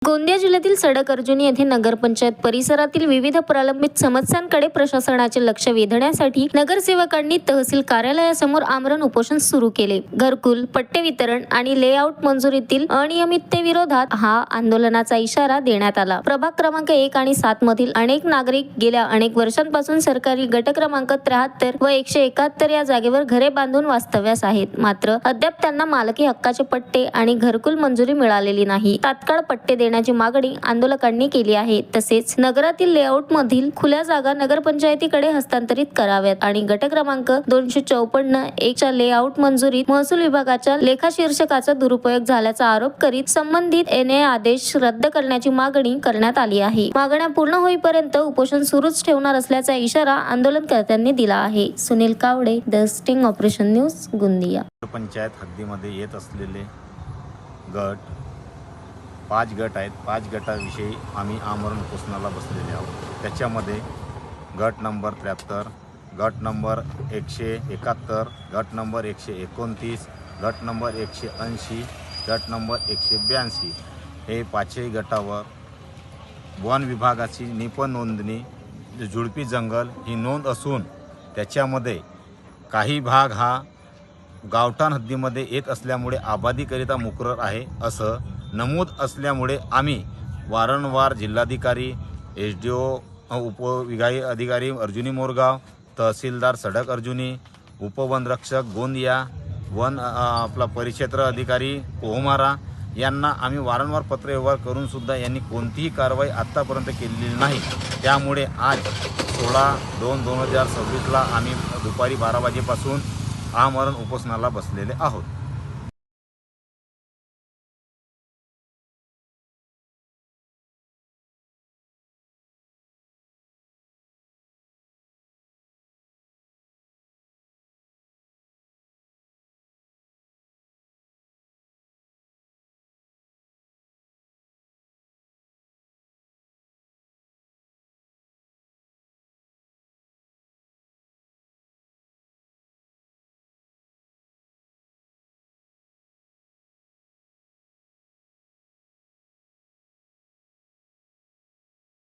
गोंदिया जिल्ह्यातील सडक अर्जुनी येथे नगरपंचायत परिसरातील विविध प्रलंबित समस्यांकडे प्रशासनाचे लक्ष वेधण्यासाठी नगरसेवकांनी तहसील कार्यालयासमोर आमरण उपोषण सुरू केले। घरकुल, पट्टे वितरण आणि लेआउट मंजुरीतील अनियमिततेविरोधात हा आंदोलनाचा इशारा देण्यात आला। प्रभाग क्रमांक 1 आणि 7 मधील अनेक नागरिक गेल्या अनेक वर्षांपासून सरकारी गट क्रमांक 73 व 171 या जागेवर घरे बांधून वास्तव्यास आहेत। मात्र अद्याप त्यांना मालकी हक्काचे पट्टे आणि घरकुल मंजुरी मिळालेली नाही। तात्काळ पट्टे देण्याची मागणी आंदोलकांनी केली आहे। तसेच नगरातील लेआउट मधील खुल्या जागा नगरपंचायतीकडे हस्तांतरित कराव्यात आणि गट क्रमांक 254-1 च्या लेआउट मंजुरीत महसूल विभागाच्या लेखाशीर्षकाचा दुरुपयोग झाल्याचा आरोप करीत संबंधित NA आदेश रद्द करण्याची मागणी करण्यात आली आहे। मागण्या पूर्ण होईपर्यंत उपोषण सुरूच ठेवणार असल्याचा इशारा आंदोलनकर्त्यांनी दिला आहे। Sunil Kawade, the sting operation news, Gondia. Panchayat हद्दीमध्ये येत असलेले गट 5 गट आहेत। 5 गटाविषयी आम्ही आमरण उपोषणाला बसलेले आहोत। त्याच्यामध्ये गट नंबर 73, गट नंबर 171, गट नंबर 129, गट नंबर 180, गट नंबर 182 हे 5ही गटावर वन विभागाची निपण नोंदणी झुडपी जंगल ही नोंद असून त्याच्यामध्ये काही भाग हा गावठाण हद्दीमध्ये येत असल्यामुळे आबादीकरिता मुकरर आहे असं नमूद असल्यामुळे आम्ही वारंवार जिल्हाधिकारी, SDO, उपविभागीय अधिकारी अर्जुनी मोरगाव, तहसीलदार सडक अर्जुनी, उपवनरक्षक गोंदिया, वन आपला परिक्षेत्र अधिकारी पोहमारा यांना आम्ही वारंवार पत्रव्यवहार करून सुद्धा यांनी कोणतीही कारवाई आत्तापर्यंत केलेली नाही। त्यामुळे आज 16/2/2026 आम्ही दुपारी 12 वाजेपासून आमरण उपोषणाला बसलेले आहोत।